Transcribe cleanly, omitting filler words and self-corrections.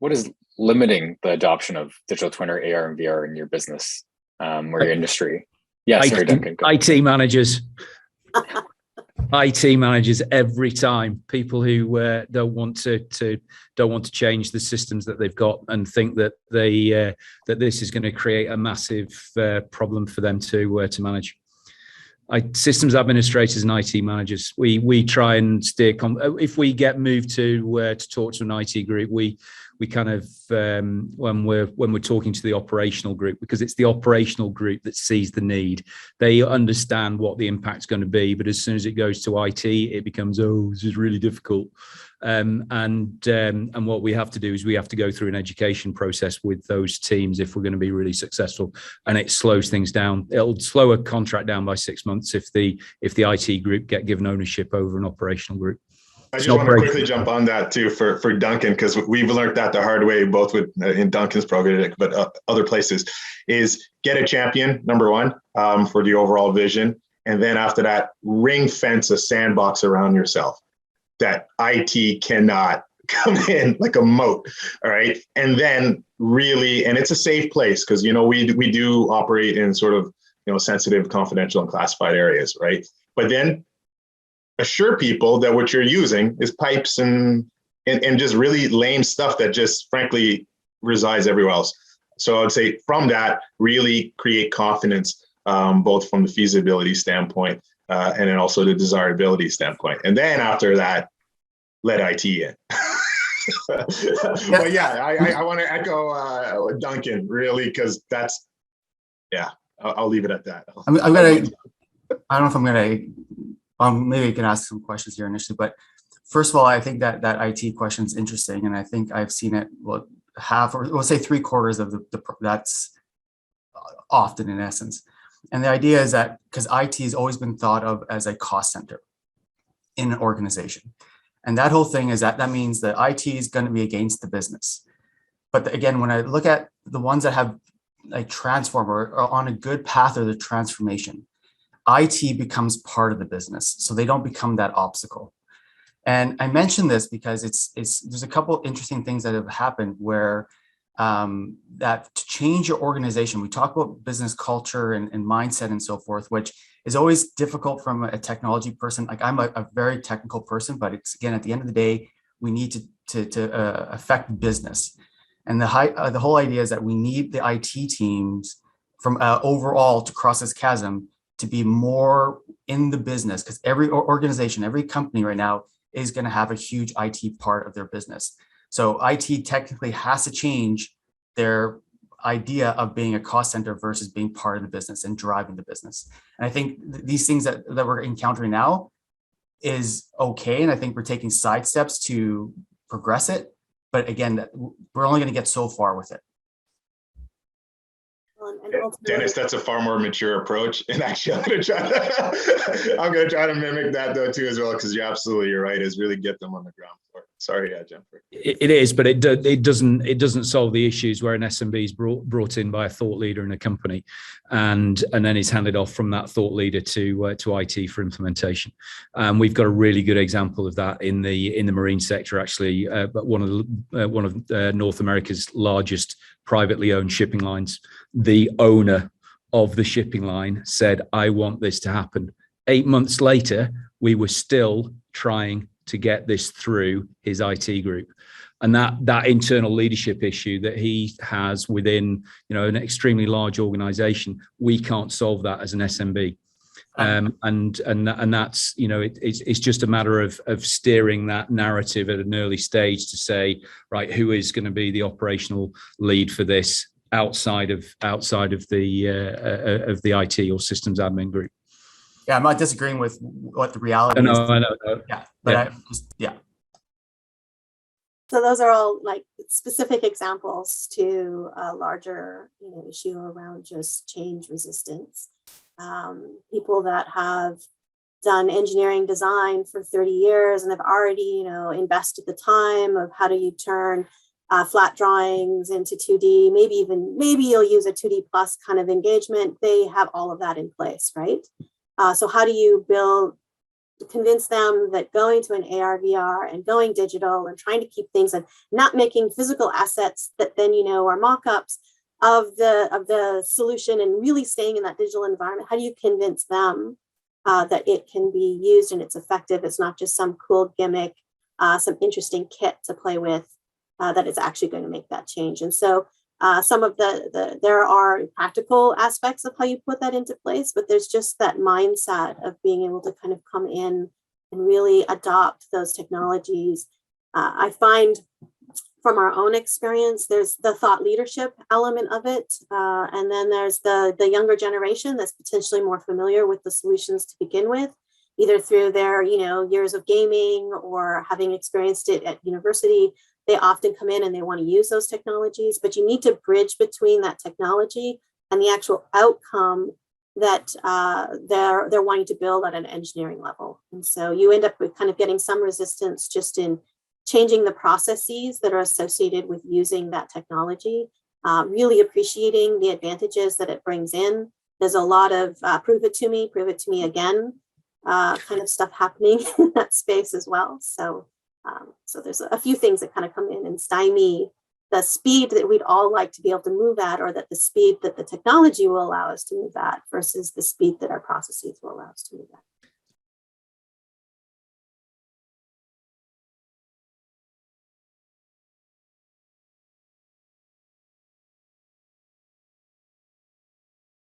what is limiting the adoption of digital twin or AR and VR in your business or your industry? Yeah, sorry, Duncan. IT managers. IT managers every time. People who don't want to change the systems that they've got and think that that this is going to create a massive problem for them to manage. Systems administrators and IT managers, we try and steer. If we get moved to talk to an IT group, we kind of when we're talking to the operational group, because it's the operational group that sees the need. They understand what the impact's going to be, but as soon as it goes to IT, it becomes, oh, this is really difficult. And what we have to do is we have to go through an education process with those teams if we're going to be really successful, and it slows things down. It'll slow a contract down by 6 months if the IT group get given ownership over an operational group. I just want to quickly jump on that too for Duncan, because we've learned that the hard way, both with in Duncan's program, but other places, is get a champion, number one, for the overall vision. And then after that, ring fence a sandbox around yourself that IT cannot come in like a moat. All right. And then really, and it's a safe place because, we do operate in sort of, sensitive, confidential and classified areas. Right. But then assure people that what you're using is pipes and just really lame stuff that just frankly resides everywhere else. So I would say from that, really create confidence, both from the feasibility standpoint and then also the desirability standpoint. And then after that, let IT in. But yeah, I want to echo Duncan really, because that's, I'll leave it at that. I don't know if I'm going to, maybe you can ask some questions here initially, but first of all, I think that IT question is interesting, and I think I've seen it. Well, half, or we'll say 3/4 of that's often in essence. And the idea is that because IT has always been thought of as a cost center in an organization, and that whole thing is that means that IT is going to be against the business. But again, when I look at the ones that have like transformed or are on a good path of the transformation, IT becomes part of the business, so they don't become that obstacle. And I mention this because there's a couple interesting things that have happened where that to change your organization, we talk about business culture and mindset and so forth, which is always difficult from a technology person. Like I'm a very technical person, but it's again, at the end of the day, we need to affect business. And the whole idea is that we need the IT teams from overall to cross this chasm to be more in the business, because every organization, every company right now is going to have a huge IT part of their business. So IT technically has to change their idea of being a cost center versus being part of the business and driving the business. And I think these things that we're encountering now is okay. And I think we're taking side steps to progress it. But again, we're only going to get so far with it. Dennis, that's a far more mature approach. And actually, I'm going to try to mimic that though too as well, because you're right. Is really get them on the ground floor. Sorry, Jennifer. It is, but it doesn't solve the issues where an SMB is brought in by a thought leader in a company, and then is handed off from that thought leader to IT for implementation. We've got a really good example of that in the marine sector, actually. But one of North America's largest privately owned shipping lines. The owner of the shipping line said, "I want this to happen." 8 months later, we were still trying to get this through his IT group. And that internal leadership issue that he has within, an extremely large organization, we can't solve that as an SMB. And that's, it's just a matter of steering that narrative at an early stage to say, right, who is going to be the operational lead for this outside of the IT or systems admin group. Yeah, I'm not disagreeing with what the reality is. I know. Yeah, but yeah. So those are all like specific examples to a larger, issue around just change resistance. People that have done engineering design for 30 years and have already, invested the time of how do you turn flat drawings into 2D, maybe you'll use a 2D plus kind of engagement. They have all of that in place, right? So how do you build convince them that going to an AR, VR and going digital and trying to keep things and not making physical assets that then, are mock-ups of the solution and really staying in that digital environment, how do you convince them that it can be used and it's effective? It's not just some cool gimmick, some interesting kit to play with, that it's actually going to make that change. And so some of there are practical aspects of how you put that into place, but there's just that mindset of being able to kind of come in and really adopt those technologies. I find from our own experience, there's the thought leadership element of it. And then there's the younger generation that's potentially more familiar with the solutions to begin with, either through their, years of gaming or having experienced it at university. They often come in and they want to use those technologies, but you need to bridge between that technology and the actual outcome that they're wanting to build at an engineering level. And so you end up with kind of getting some resistance just in changing the processes that are associated with using that technology, really appreciating the advantages that it brings in. There's a lot of prove it to me again kind of stuff happening in that space as well. So there's a few things that kind of come in and stymie the speed that we'd all like to be able to move at, or that the speed that the technology will allow us to move at versus the speed that our processes will allow us to move at.